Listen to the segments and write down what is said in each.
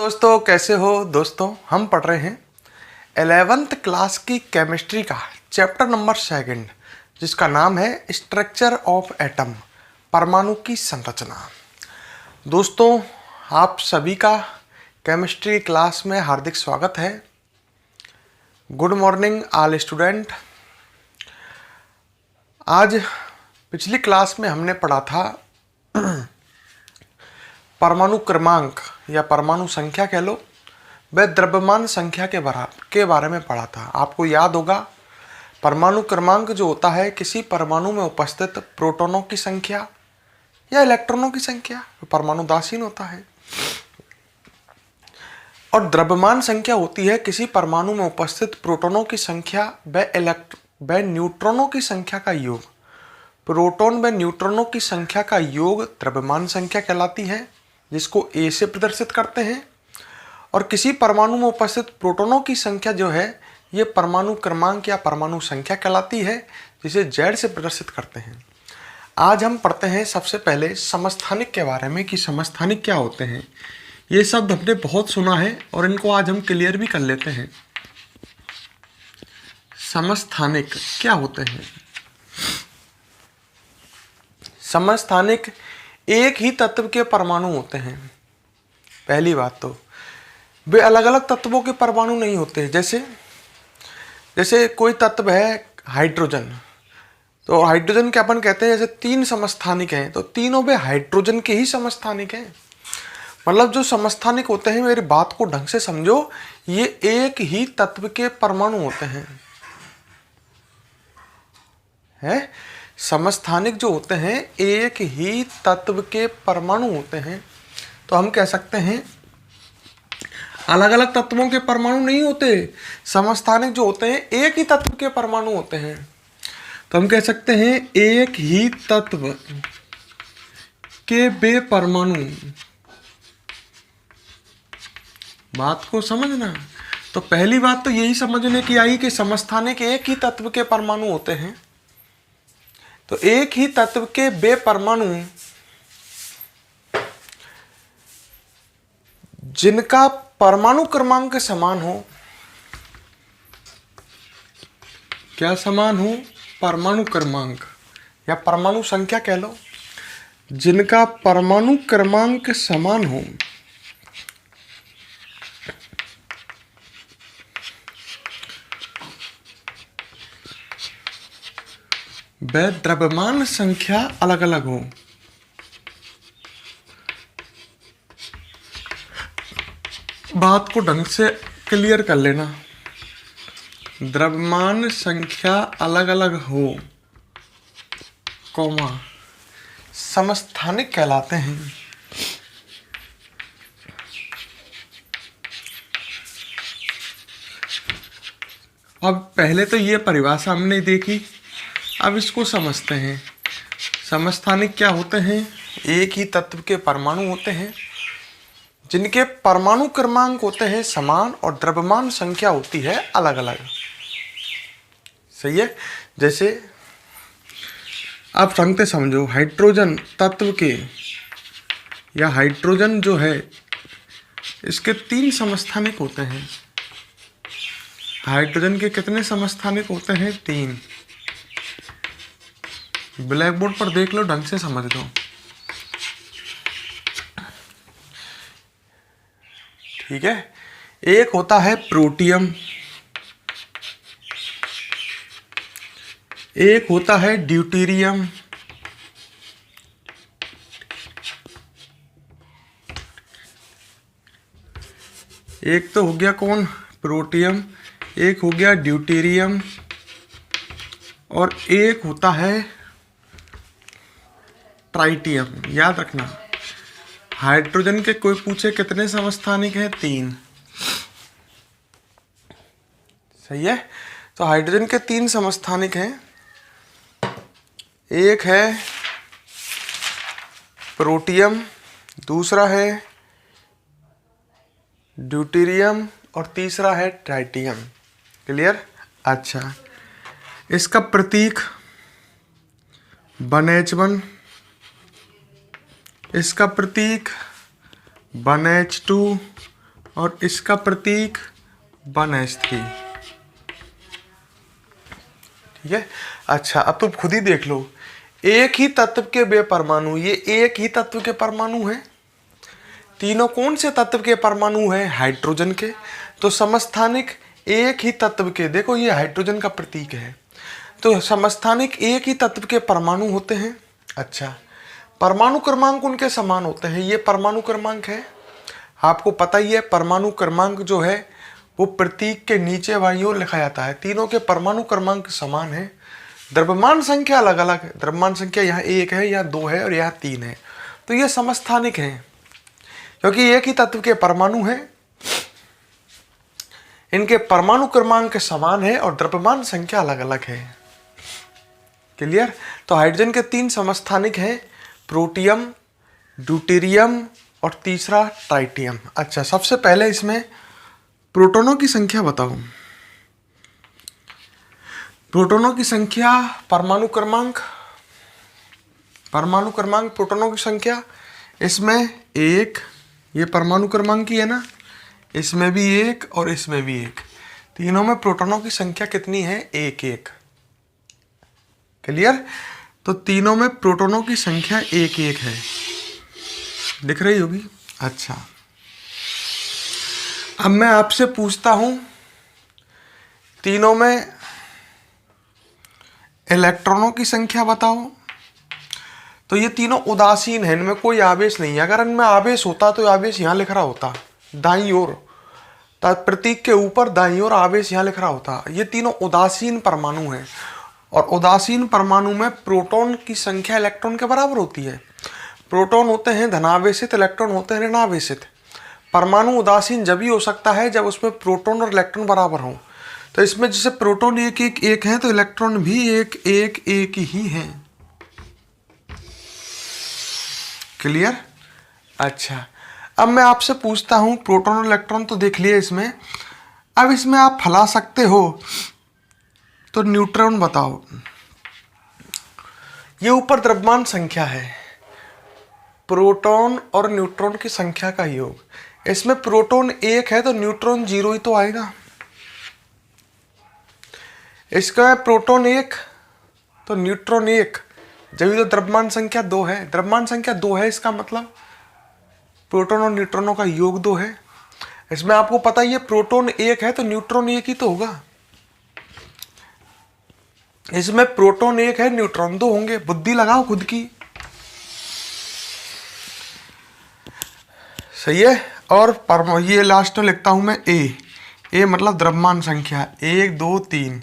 दोस्तों कैसे हो दोस्तों। हम पढ़ रहे हैं 11th क्लास की केमिस्ट्री का चैप्टर नंबर 2 जिसका नाम है स्ट्रक्चर ऑफ एटम, परमाणु की संरचना। दोस्तों आप सभी का केमिस्ट्री क्लास में हार्दिक स्वागत है। Good morning all student. आज पिछली क्लास में हमने पढ़ा था परमाणु क्रमांक या परमाणु संख्या कह लो, वह द्रव्यमान संख्या के बारे में पढ़ा था। आपको याद होगा परमाणु क्रमांक जो होता है किसी परमाणु में उपस्थित प्रोटॉनों की संख्या या इलेक्ट्रॉनों की संख्या, परमाणु उदासीन होता है। और द्रव्यमान संख्या होती है किसी परमाणु में उपस्थित प्रोटॉनों की संख्या व न्यूट्रॉनों की संख्या का योग। प्रोटॉन व न्यूट्रॉनों की संख्या का योग द्रव्यमान संख्या कहलाती है, जिसको ए से प्रदर्शित करते हैं। और किसी परमाणु में उपस्थित प्रोटॉनों की संख्या जो है ये परमाणु क्रमांक या परमाणु संख्या कहलाती है, जिसे जेड से प्रदर्शित करते हैं। आज हम पढ़ते हैं सबसे पहले समस्थानिक के बारे में कि समस्थानिक क्या होते हैं। ये शब्द हमने बहुत सुना है और इनको आज हम क्लियर भी कर लेते हैं। समस्थानिक क्या होते हैं? समस्थानिक एक ही तत्व के परमाणु होते हैं। पहली बात तो वे अलग अलग तत्वों के परमाणु नहीं होते। जैसे कोई तत्व है हाइड्रोजन, तो हाइड्रोजन के अपन कहते हैं जैसे 3 समस्थानिक हैं, तो तीनों वे हाइड्रोजन के ही समस्थानिक हैं। मतलब जो समस्थानिक होते हैं, मेरी बात को ढंग से समझो, ये एक ही तत्व के परमाणु होते हैं। समस्थानिक जो होते हैं एक ही तत्व के परमाणु होते हैं। तो हम कह सकते हैं अलग अलग तत्वों के परमाणु नहीं होते। समस्थानिक जो होते हैं एक ही तत्व के परमाणु होते हैं। तो हम कह सकते हैं एक ही तत्व के वे परमाणु। बात को समझना। तो पहली बात तो यही समझने की आई कि समस्थानिक एक ही तत्व के परमाणु होते हैं। तो एक ही तत्व के वे परमाणु जिनका परमाणु क्रमांक समान हो। क्या समान हो? परमाणु क्रमांक या परमाणु संख्या कह लो। जिनका परमाणु क्रमांक समान हो वह द्रव्यमान संख्या अलग अलग हो। बात को ढंग से क्लियर कर लेना। द्रव्यमान संख्या अलग अलग हो, कौमा समस्थानिक कहलाते हैं। अब पहले तो ये परिभाषा हमने देखी, अब इसको समझते हैं। समस्थानिक क्या होते हैं? एक ही तत्व के परमाणु होते हैं जिनके परमाणु क्रमांक होते हैं समान और द्रव्यमान संख्या होती है अलग अलग। सही है। जैसे आप संगते समझो, हाइड्रोजन तत्व के या हाइड्रोजन जो है इसके 3 समस्थानिक होते हैं। हाइड्रोजन के कितने समस्थानिक होते हैं? 3। ब्लैक बोर्ड पर देख लो, ढंग से समझ लो। ठीक है। एक होता है प्रोटियम, एक होता है ड्यूटेरियम, एक तो हो गया कौन? प्रोटियम, एक हो गया ड्यूटेरियम, और एक होता है ट्राइटियम। याद रखना, हाइड्रोजन के कोई पूछे कितने समस्थानिक हैं? 3। सही है। तो हाइड्रोजन के 3 समस्थानिक हैं। एक है प्रोटियम, दूसरा है ड्यूटेरियम और तीसरा है ट्राइटियम। क्लियर? अच्छा, इसका प्रतीक 1H1, इसका प्रतीक 1H2 और इसका प्रतीक 1s3। ठीक है। अच्छा, अब तुम खुद ही देख लो, एक ही तत्व के वे परमाणु, ये एक ही तत्व के परमाणु हैं। तीनों कौन से तत्व के परमाणु हैं? हाइड्रोजन के। तो समस्थानिक एक ही तत्व के, देखो ये हाइड्रोजन का प्रतीक है, तो समस्थानिक एक ही तत्व के परमाणु होते हैं। अच्छा, परमाणु क्रमांक उनके समान होते हैं, ये परमाणु क्रमांक है, आपको पता ही है। परमाणु क्रमांक जो है वो प्रतीक के नीचे बाईं ओर लिखा जाता है। तीनों के परमाणु क्रमांक समान है, द्रव्यमान संख्या अलग अलग है। द्रव्यमान संख्या यहाँ 1 है, यहाँ 2 है और यहाँ 3 है, तो ये समस्थानिक है क्योंकि एक ही तत्व के परमाणु हैं, इनके परमाणु क्रमांक समान है और द्रव्यमान संख्या अलग अलग है। क्लियर? तो हाइड्रोजन के 3 समस्थानिक हैं, प्रोटियम, ड्यूटेरियम और तीसरा ट्राइटियम। अच्छा, सबसे पहले इसमें प्रोटॉनों की संख्या बताओ। प्रोटॉनों की संख्या, परमाणु क्रमांक प्रोटॉनों की संख्या, इसमें 1, ये परमाणु क्रमांक की है ना, इसमें भी 1 और इसमें भी 1, तीनों में प्रोटॉनों की संख्या कितनी है? 1-1। क्लियर? तो तीनों में प्रोटॉनों की संख्या 1-1 है, दिख रही होगी। अच्छा, अब मैं आपसे पूछता हूं, तीनों में इलेक्ट्रॉनों की संख्या बताओ। तो ये तीनों उदासीन है, इनमें कोई आवेश नहीं है। अगर इनमें आवेश होता तो आवेश यहाँ लिख रहा होता दाईं ओर, प्रतीक के ऊपर दाईं ओर आवेश यहाँ लिख रहा होता। ये तीनों उदासीन परमाणु हैं और उदासीन परमाणु में प्रोटॉन की संख्या इलेक्ट्रॉन के बराबर होती है। प्रोटॉन होते हैं धनावेशित, इलेक्ट्रॉन होते हैं ऋणावेशित। परमाणु उदासीन जब ही हो सकता है जब उसमें प्रोटॉन और इलेक्ट्रॉन बराबर हों। तो इसमें जैसे प्रोटॉन 1-1-1 है तो इलेक्ट्रॉन भी 1-1-1 ही है। क्लियर? अच्छा, अब मैं आपसे पूछता हूं, प्रोटॉन और इलेक्ट्रॉन तो देख लिए इसमें, अब इसमें आप फैला सकते हो, तो न्यूट्रॉन बताओ। ये ऊपर द्रव्यमान संख्या है, प्रोटॉन और न्यूट्रॉन की संख्या का योग। इसमें प्रोटॉन 1 है तो न्यूट्रॉन 0 ही तो आएगा। इसका प्रोटॉन 1 तो न्यूट्रॉन 1, जब तो द्रव्यमान संख्या 2 है। द्रव्यमान संख्या 2 है, इसका मतलब प्रोटॉन और न्यूट्रॉनों का योग 2 है। इसमें आपको पता ही है प्रोटॉन 1 है तो न्यूट्रॉन 1 ही तो होगा। इसमें प्रोटॉन 1 है, न्यूट्रॉन 2 होंगे। बुद्धि लगाओ खुद की। सही है। और ये लास्ट में लिखता हूं मैं ए मतलब द्रव्यमान संख्या 1 2 3,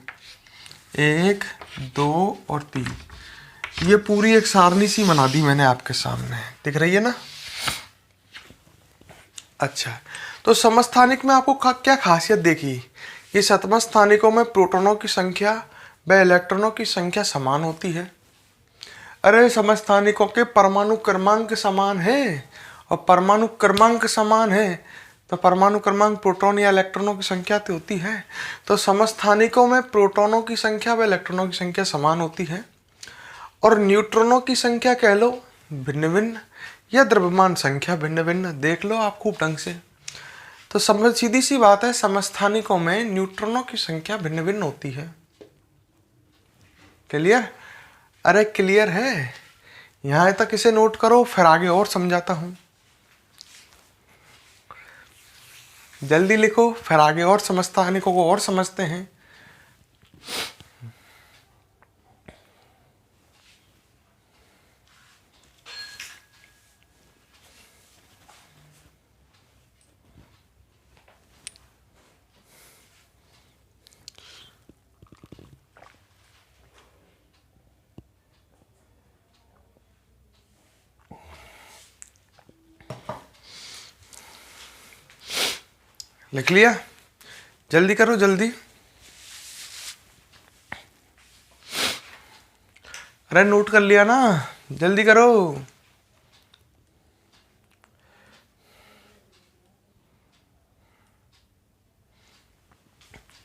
1 2 और 3। ये पूरी एक सारणी सी बना दी मैंने आपके सामने, दिख रही है ना। अच्छा, तो समस्थानिक में आपको क्या खासियत देखी? ये समस्थानिकों में प्रोटॉनों की संख्या व इलेक्ट्रॉनों की संख्या समान होती है। अरे समस्थानिकों के परमाणु क्रमांक समान है और परमाणु क्रमांक समान है तो परमाणु क्रमांक प्रोटॉन या इलेक्ट्रॉनों की संख्या तो होती है। तो समस्थानिकों में प्रोटॉनों की संख्या व इलेक्ट्रॉनों की संख्या समान होती है और न्यूट्रॉनों की संख्या कह लो भिन्न भिन्न, या द्रव्यमान संख्या भिन्न भिन्न। देख लो आप खूब ढंग से। तो समझ, सीधी सी बात है, समस्थानिकों में न्यूट्रॉनों की संख्या भिन्न भिन्न होती है। क्लियर? अरे क्लियर है? यहां तक इसे नोट करो, फिर आगे और समझाता हूं। जल्दी लिखो, फिर आगे और समस्थानिकों को और समझते हैं। लिख लिया? जल्दी करो जल्दी। अरे नोट कर लिया ना, जल्दी करो।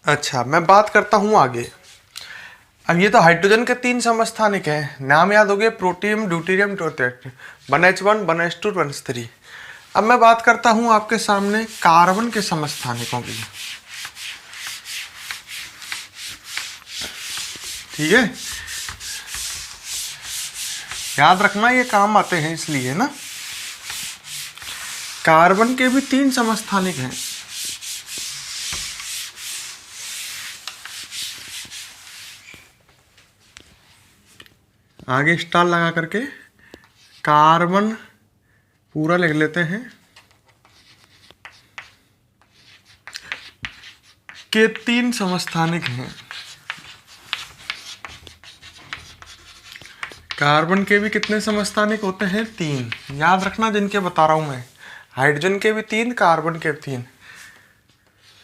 अच्छा, मैं बात करता हूं आगे। अब ये तो हाइड्रोजन के 3 समस्थानिक हैं, नाम याद हो गए, protium, deuterium, tritium, 1s1 1s2 1s3। अब मैं बात करता हूं आपके सामने कार्बन के समस्थानिकों की। ठीक है, याद रखना ये काम आते हैं इसलिए ना। कार्बन के भी 3 समस्थानिक हैं। आगे स्टार लगा करके कार्बन पूरा लिख लेते हैं के 3 समस्थानिक हैं। कार्बन के भी कितने समस्थानिक होते हैं? 3। याद रखना जिनके बता रहा हूं मैं। हाइड्रोजन के भी 3, कार्बन के भी 3।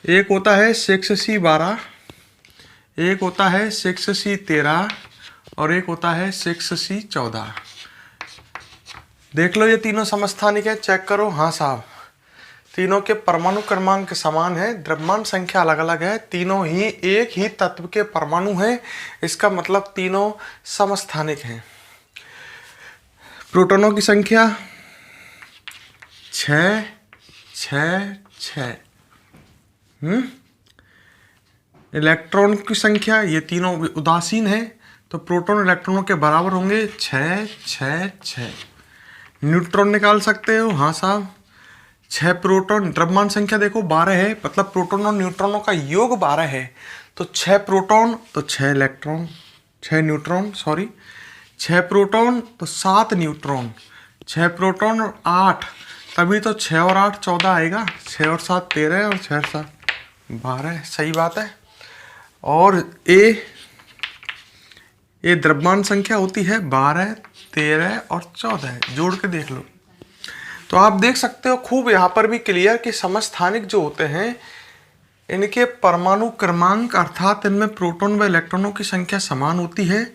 एक होता है 6C12, एक होता है 6C13 और एक होता है 6C14। देख लो ये तीनों समस्थानिक है, चेक करो। हाँ साहब, तीनों के परमाणु क्रमांक समान है, द्रव्यमान संख्या अलग अलग है, तीनों ही एक ही तत्व के परमाणु हैं। इसका मतलब तीनों समस्थानिक हैं। प्रोटॉनों की संख्या 6 6 6। इलेक्ट्रॉन की संख्या, ये तीनों उदासीन है तो प्रोटॉन इलेक्ट्रॉनों के बराबर होंगे 6 6 6। न्यूट्रॉन निकाल सकते हो। हाँ साहब, 6 प्रोटॉन, द्रव्यमान संख्या देखो 12 है, मतलब प्रोटॉन और न्यूट्रॉनों का योग 12 है। तो 6 प्रोटॉन तो 6 इलेक्ट्रॉन, 6 न्यूट्रॉन, सॉरी 6 प्रोटॉन तो 7 न्यूट्रॉन, 6 प्रोटॉन और 8, तभी तो 6 और 8 14 आएगा। 6 और 7 13 और 6 और 7 12, सही बात है। और ये द्रव्यमान संख्या होती है 12 13 और 14, जोड़ के देख लो। तो आप देख सकते हो खूब यहाँ पर भी क्लियर कि समस्थानिक जो होते हैं इनके परमाणु क्रमांक अर्थात इनमें प्रोटॉन व इलेक्ट्रॉनों की संख्या समान होती है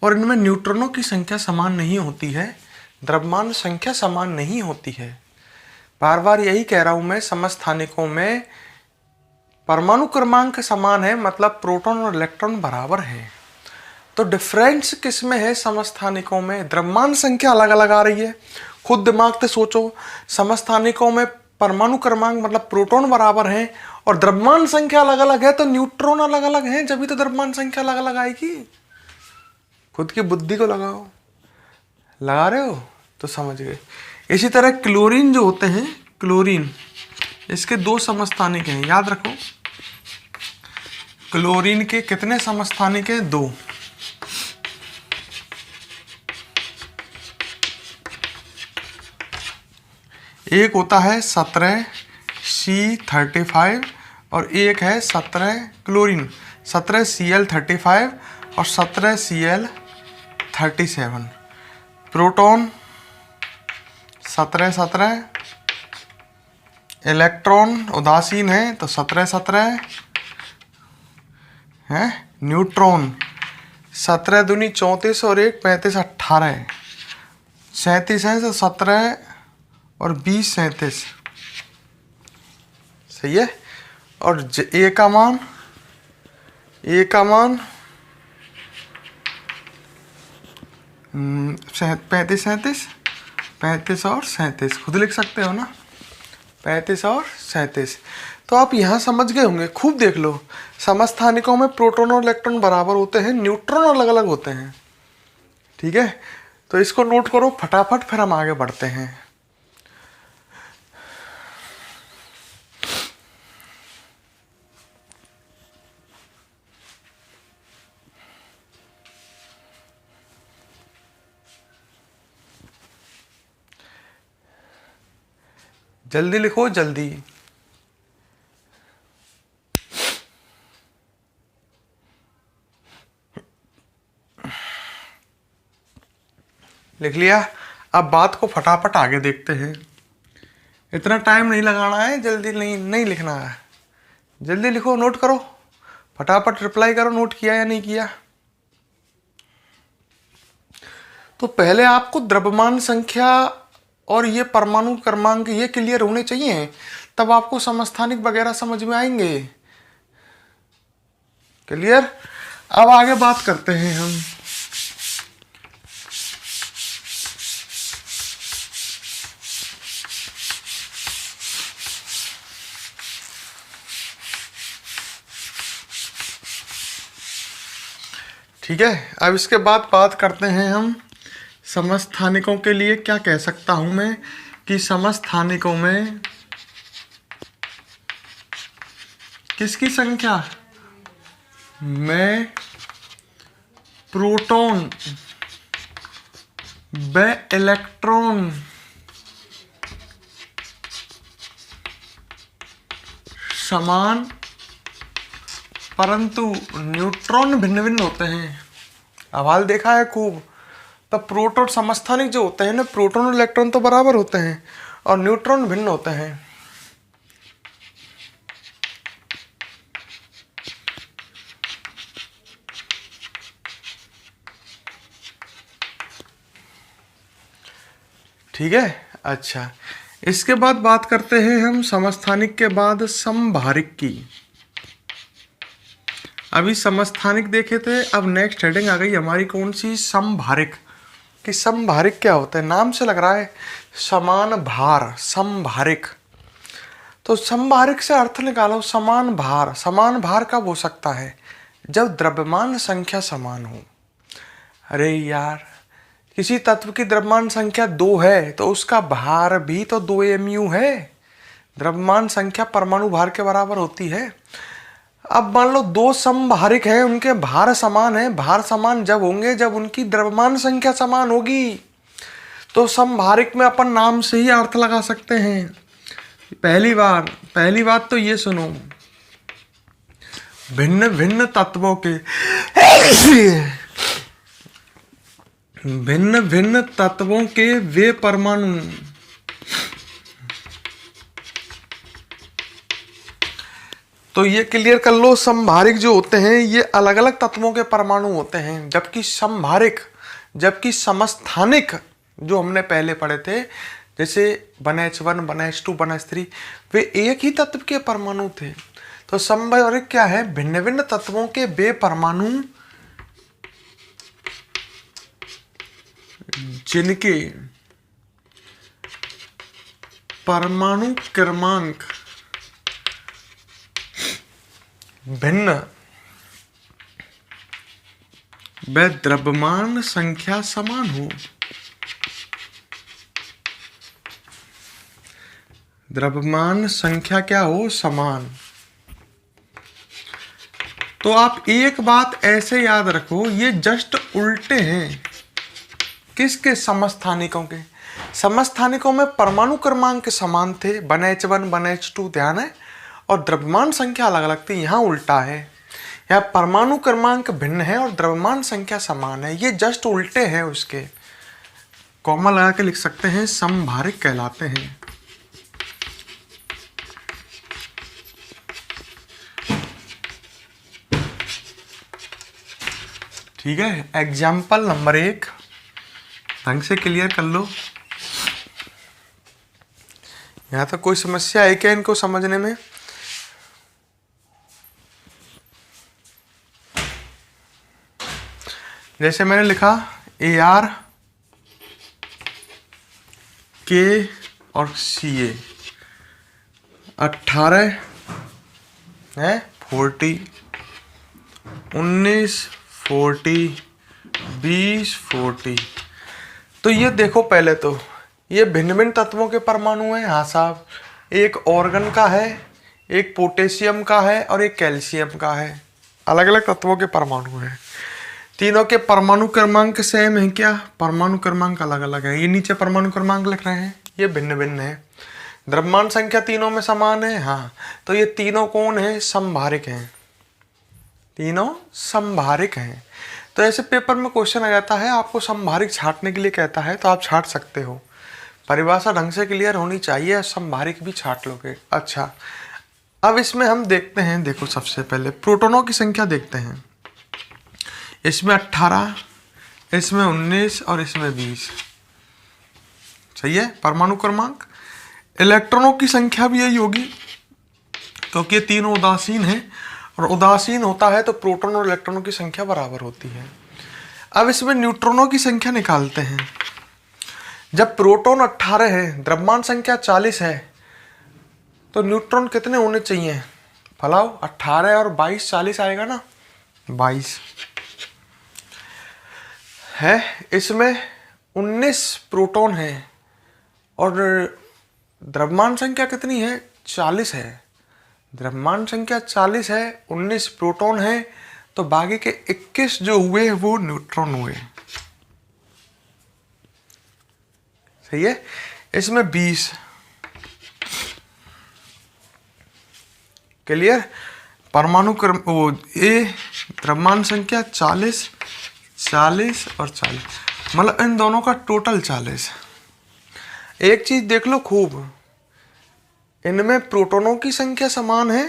और इनमें न्यूट्रॉनों की संख्या समान नहीं होती है, द्रव्यमान संख्या समान नहीं होती है। बार बार यही कह रहा हूं मैं, समस्थानिकों में परमाणु क्रमांक समान है, मतलब प्रोटॉन और इलेक्ट्रॉन बराबर है। तो डिफरेंस किस में है? समस्थानिकों में। द्रव्यमान संख्या अलग अलग आ रही है। खुद दिमाग से सोचो, समस्थानिकों में परमाणु क्रमांक मतलब प्रोटॉन बराबर हैं और द्रव्यमान संख्या अलग अलग है, तो न्यूट्रॉन अलग अलग हैं, जब भी तो द्रव्यमान संख्या अलग अलग आएगी। खुद की बुद्धि को लगाओ, लगा रहे हो तो समझ गए। इसी तरह क्लोरीन जो होते हैं, क्लोरीन, इसके 2 समस्थानिक हैं, याद रखो। क्लोरीन के कितने समस्थानिक हैं? 2। एक होता है 17C35 और एक है 17 क्लोरीन 17Cl35 और 17Cl37। प्रोटॉन 17 17, इलेक्ट्रॉन उदासीन है तो 17 17 है। न्यूट्रॉन 17 दूनी 34 और 1 35 18, 37 है तो 17 और 20 37, सही है। और ए का मान 35 37, 35 और 37, खुद लिख सकते हो ना, 35 और 37। तो आप यहाँ समझ गए होंगे, खूब देख लो। समस्थानिकों में प्रोटॉन और इलेक्ट्रॉन बराबर होते हैं, न्यूट्रॉन अलग अलग होते हैं। ठीक है, तो इसको नोट करो फटाफट, फिर हम आगे बढ़ते हैं। जल्दी लिखो, जल्दी। लिख लिया? अब बात को फटाफट आगे देखते हैं। इतना टाइम नहीं लगाना है, जल्दी नहीं लिखना है। जल्दी लिखो, नोट करो, फटाफट रिप्लाई करो, नोट किया या नहीं किया। तो पहले आपको द्रव्यमान संख्या और ये परमाणु क्रमांक ये क्लियर होने चाहिए, तब आपको समस्थानिक वगैरह समझ में आएंगे। क्लियर? अब आगे बात करते हैं हम। ठीक है, अब इसके बाद बात करते हैं हम समस्थानिकों के लिए। क्या कह सकता हूं मैं कि समस्थानिकों में किसकी संख्या में प्रोटॉन व इलेक्ट्रॉन समान परंतु न्यूट्रॉन भिन्न भिन्न होते हैं। अवाल देखा है खूब। तब प्रोटॉन समस्थानिक जो होते हैं ना, प्रोटॉन और इलेक्ट्रॉन तो बराबर होते हैं और न्यूट्रॉन भिन्न होते हैं। ठीक है, अच्छा, इसके बाद बात करते हैं हम समस्थानिक के बाद समभारिक की। अभी समस्थानिक देखे थे, अब नेक्स्ट हेडिंग आ गई हमारी कौन सी, समभारिक। कि समभारिक क्या होता है, नाम से लग रहा है समान भार, समभारिक। तो समभारिक से अर्थ निकालो, समान भार। समान भार कब हो सकता है, जब द्रव्यमान संख्या समान हो। अरे यार, किसी तत्व की द्रव्यमान संख्या 2 है तो उसका भार भी तो 2 mu है। द्रव्यमान संख्या परमाणु भार के बराबर होती है। अब मान लो 2 समभारिक हैं, उनके भार समान है। भार समान जब होंगे जब उनकी द्रव्यमान संख्या समान होगी। तो समभारिक में अपन नाम से ही अर्थ लगा सकते हैं। पहली बात तो ये सुनो, भिन्न भिन्न तत्वों के भिन्न भिन्न तत्वों के वे परमाणु तो ये क्लियर कर लो, समभारिक जो होते हैं ये अलग अलग तत्वों के परमाणु होते हैं, जबकि समस्थानिक जो हमने पहले पढ़े थे, जैसे 1s1 1s2 1s3, वे एक ही तत्व के परमाणु थे। तो समभारिक क्या है, भिन्न भिन्न तत्वों के वे परमाणु जिनके परमाणु क्रमांक भिन्न व द्रव्यमान संख्या समान हो। द्रव्यमान संख्या क्या हो, समान। तो आप एक बात ऐसे याद रखो, ये जस्ट उल्टे हैं किसके, समस्थानिकों के। समस्थानिकों में परमाणु क्रमांक समान थे, 1s1 1s2, ध्यान है, और द्रव्यमान संख्या अलग अलग थी। यहाँ उल्टा है, यहाँ परमाणु क्रमांक भिन्न है और द्रव्यमान संख्या समान है। ये जस्ट उल्टे हैं उसके। कॉमा लगा के लिख सकते हैं, समभारिक कहलाते हैं। ठीक है, एग्जाम्पल नंबर 1 ढंग से क्लियर कर लो। यहाँ तक कोई समस्या है क्या इनको समझने में? जैसे मैंने लिखा AR K और CA 18 है, 40 19 40 20 40। तो ये देखो, पहले तो ये भिन्न भिन्न तत्वों के परमाणु हैं। हाँ साहब, एक ऑर्गन का है, एक पोटेशियम का है और एक कैल्शियम का है। अलग अलग तत्वों के परमाणु हैं। तीनों के परमाणु क्रमांक सेम है क्या? परमाणु क्रमांक अलग अलग है। ये नीचे परमाणु क्रमांक लिख रहे हैं, ये भिन्न भिन्न है। द्रव्यमान संख्या तीनों में समान है। हाँ, तो ये तीनों कौन है? समभारिक हैं। तीनों समभारिक हैं। तो ऐसे पेपर में क्वेश्चन आ जाता है, आपको समभारिक छांटने के लिए कहता है तो आप छांट सकते हो। परिभाषा ढंग से क्लियर होनी चाहिए, समभारिक भी छांट लोगे। अच्छा, अब इसमें हम देखते हैं, देखो सबसे पहले प्रोटॉनों की संख्या देखते हैं। इसमें 18, इसमें 19 और इसमें 20। सही है, परमाणु क्रमांक। इलेक्ट्रॉनों की संख्या भी यही होगी क्योंकि ये तीनों उदासीन हैं, और उदासीन होता है तो प्रोटॉन और इलेक्ट्रॉनों की संख्या बराबर होती है। अब इसमें न्यूट्रॉनों की संख्या निकालते हैं। जब प्रोटॉन 18 है, द्रव्यमान संख्या 40 है, तो न्यूट्रॉन कितने होने चाहिए? फलाओ, 18 और 22 40 आएगा ना, 22। है, इसमें 19 प्रोटॉन है और द्रव्यमान संख्या कितनी है? 40 है। द्रव्यमान संख्या 40 है, 19 प्रोटॉन है, तो बाकी के 21 जो हुए वो न्यूट्रॉन हुए। सही है। इसमें 20। क्लियर। परमाणु क्रम वो ये द्रव्यमान संख्या 40, 40 और 40, मतलब इन दोनों का टोटल 40। एक चीज देख लो खूब, इनमें प्रोटॉनों की संख्या समान है।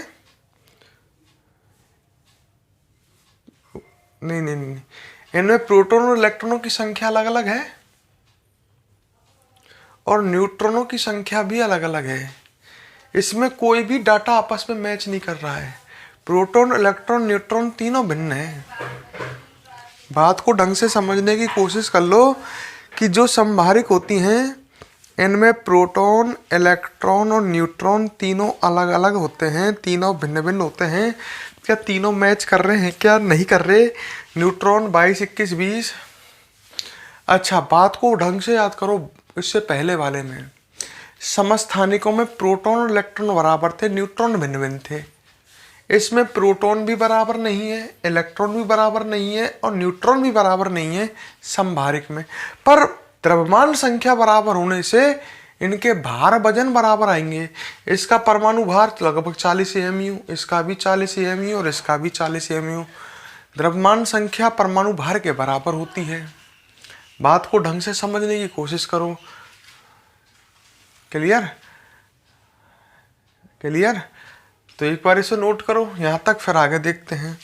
नहीं नहीं नहीं, इनमें प्रोटॉन और इलेक्ट्रॉनों की संख्या अलग अलग है और न्यूट्रॉनों की संख्या भी अलग अलग है। इसमें कोई भी डाटा आपस में मैच नहीं कर रहा है। प्रोटॉन, इलेक्ट्रॉन, न्यूट्रॉन तीनों भिन्न हैं। बात को ढंग से समझने की कोशिश कर लो कि जो संभारिक होती हैं इनमें प्रोटॉन, इलेक्ट्रॉन और न्यूट्रॉन तीनों अलग अलग होते हैं, तीनों भिन्न भिन्न होते हैं। क्या तीनों मैच कर रहे हैं? क्या नहीं कर रहे? न्यूट्रॉन 22, 21, 20। अच्छा, बात को ढंग से याद करो। इससे पहले वाले में समस्थानिकों में प्रोटॉन और इलेक्ट्रॉन बराबर थे, न्यूट्रॉन भिन्न भिन्न थे। इसमें प्रोटॉन भी बराबर नहीं है, इलेक्ट्रॉन भी बराबर नहीं है और न्यूट्रॉन भी बराबर नहीं है संभारिक में। पर द्रव्यमान संख्या बराबर होने से इनके भार वजन बराबर आएंगे। इसका परमाणु भार लगभग 40 AMU, इसका भी 40 AMU और इसका भी 40 AMU। द्रव्यमान संख्या परमाणु भार के बराबर होती है। बात को ढंग से समझने की कोशिश करो। क्लियर? क्लियर? तो एक बार इसे नोट करो यहां तक, फिर आगे देखते हैं।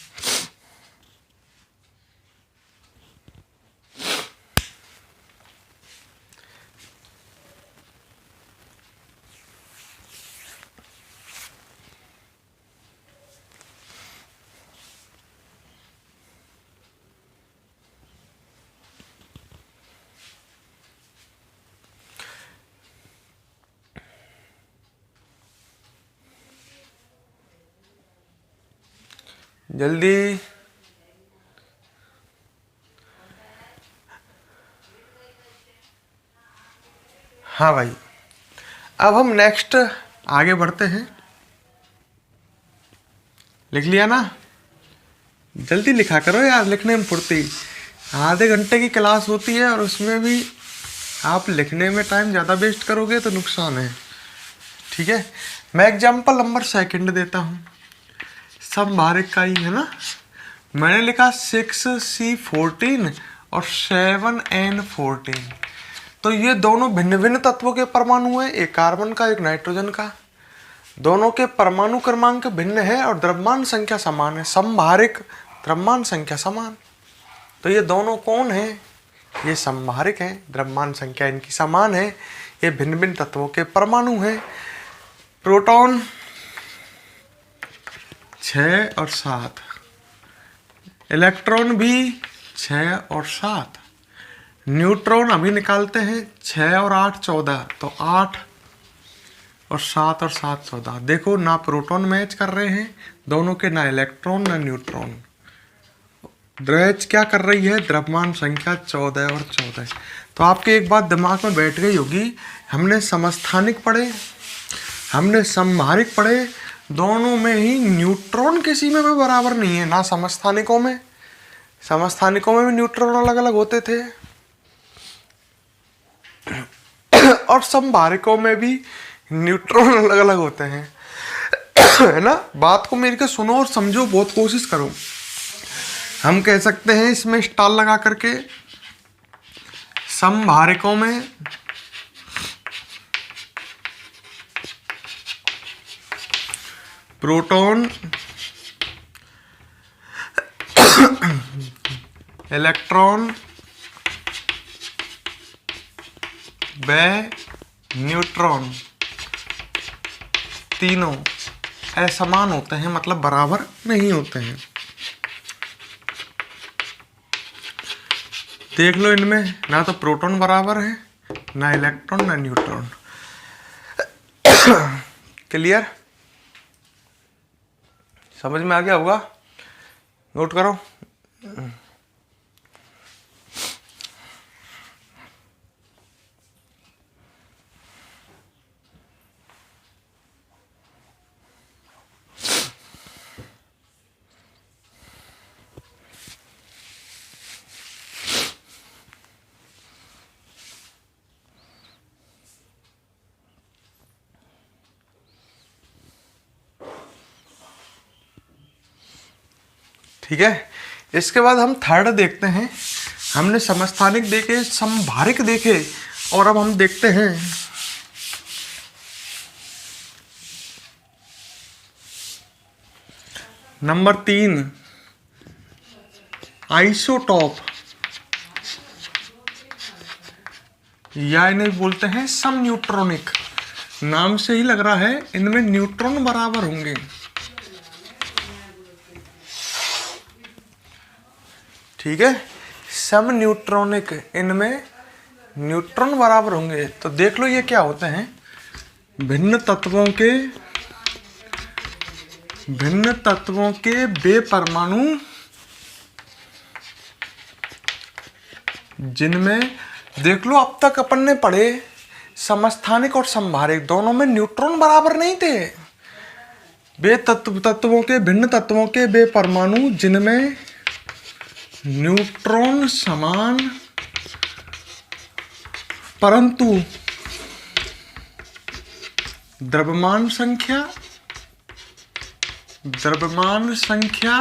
जल्दी। हाँ भाई, अब हम नेक्स्ट आगे बढ़ते हैं। लिख लिया ना? जल्दी लिखा करो यार, लिखने में फुर्ती। आधे घंटे की क्लास होती है और उसमें भी आप लिखने में टाइम ज़्यादा वेस्ट करोगे तो नुकसान है। ठीक है, मैं एग्जाम्पल नंबर 2 देता हूँ। संभारिक का ही है ना, मैंने लिखा 6C14 और 7N14। तो ये दोनों भिन्न भिन्न तत्वों के परमाणु हैं, एक कार्बन का एक नाइट्रोजन का। दोनों के परमाणु क्रमांक भिन्न है और द्रव्यमान संख्या समान है। संभारिक, द्रव्यमान संख्या समान। तो ये दोनों कौन है? ये संभारिक हैं, द्रव्यमान संख्या इनकी समान है। ये भिन्न भिन्न तत्वों के परमाणु हैं। प्रोटॉन 6 और 7, इलेक्ट्रॉन भी 6 और 7, न्यूट्रॉन अभी निकालते हैं 6 और 8 14, तो 8 और 7 और 7 14। देखो ना प्रोटॉन मैच कर रहे हैं दोनों के, ना इलेक्ट्रॉन ना न्यूट्रॉन। मैच क्या कर रही है? द्रव्यमान संख्या 14 और 14। तो आपके एक बात दिमाग में बैठ गई होगी, हमने समस्थानिक पढ़े, हमने संभारिक पढ़े, दोनों में ही न्यूट्रॉन किसी में भी बराबर नहीं है। ना समस्थानिकों में, समस्थानिकों में भी न्यूट्रॉन अलग अलग होते थे और संभारिकों में भी न्यूट्रॉन अलग अलग होते हैं। है ना? बात को मेरी को सुनो और समझो, बहुत कोशिश करो। हम कह सकते हैं इसमें स्टार लगा करके, संभारिकों में प्रोटॉन, इलेक्ट्रॉन व न्यूट्रॉन तीनों असमान होते हैं, मतलब बराबर नहीं होते हैं। देख लो, इनमें ना तो प्रोटॉन बराबर है, ना इलेक्ट्रॉन, ना न्यूट्रॉन। क्लियर? समझ में आ गया होगा? नोट करो। ठीक है, इसके बाद हम थर्ड देखते हैं। हमने समस्थानिक देखे, समभारिक देखे, और अब हम देखते हैं नंबर 3 आइसोटॉप, या इन्हें बोलते हैं सम न्यूट्रॉनिक। नाम से ही लग रहा है इनमें न्यूट्रॉन बराबर होंगे। ठीक है, सम न्यूट्रॉनिक, इनमें न्यूट्रॉन बराबर होंगे। तो देख लो ये क्या होते हैं, भिन्न तत्वों के वे परमाणु जिनमें, देख लो अब तक अपन ने पढ़े समस्थानिक और समभारिक, दोनों में न्यूट्रॉन बराबर नहीं थे। वे तत्वों के, भिन्न तत्वों के वे परमाणु जिनमें न्यूट्रॉन समान परंतु द्रव्यमान संख्या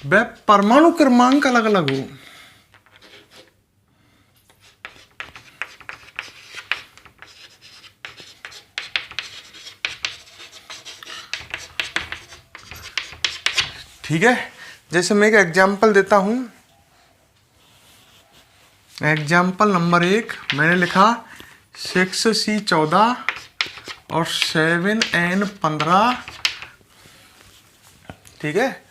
व परमाणु क्रमांक अलग अलग हो। ठीक है, जैसे मैं एक एग्जाम्पल देता हूं। एग्जाम्पल नंबर 1 मैंने लिखा 6C14 और 7N15। ठीक है,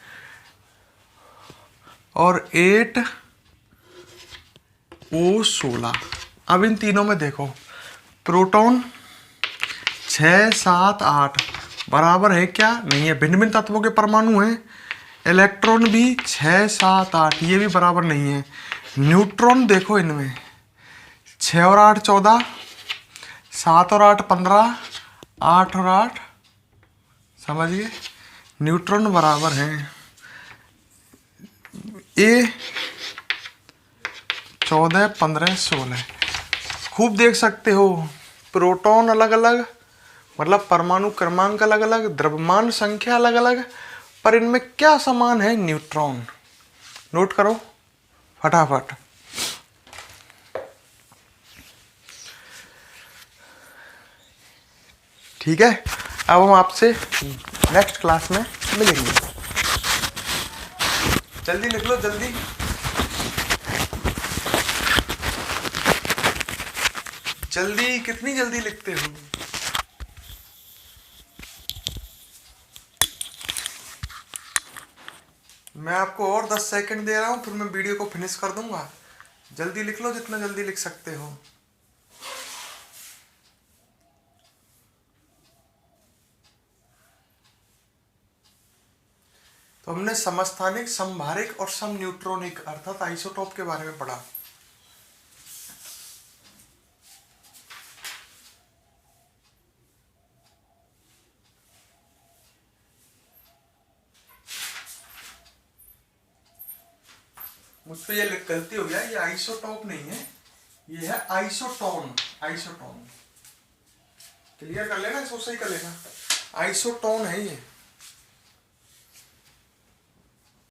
और 8O16। अब इन तीनों में देखो, प्रोटॉन 6, 7, 8 बराबर है क्या? नहीं है, भिन्न भिन्न तत्वों के परमाणु हैं। इलेक्ट्रॉन भी 6, 7, 8 ये भी बराबर नहीं है। न्यूट्रॉन देखो, इनमें 6 और 8 14, 7 और 8 15, 8 और 8, समझिए न्यूट्रॉन बराबर हैं। ए 14, 15, 16 खूब देख सकते हो, प्रोटॉन अलग अलग, मतलब परमाणु क्रमांक अलग अलग, द्रव्यमान संख्या अलग अलग, पर इनमें क्या समान है? न्यूट्रॉन। नोट करो फटाफट। ठीक है, अब हम आपसे नेक्स्ट क्लास में मिलेंगे। जल्दी लिख लो, जल्दी। जल्दी, कितनी जल्दी लिखते हो? मैं आपको और 10 सेकंड दे रहा हूं, फिर मैं वीडियो को फिनिश कर दूंगा। जल्दी लिख लो, जितना जल्दी लिख सकते हो। तो हमने समस्थानिक, समभारिक और सम न्यूट्रॉनिक अर्थात आइसोटॉप के बारे में पढ़ा। मुझसे ये गलती हो गया, ये आइसोटॉप नहीं है, ये है आइसोटोन। आइसोटोन क्लियर कर लेना, इसको सही कर लेना, आइसोटोन है ये।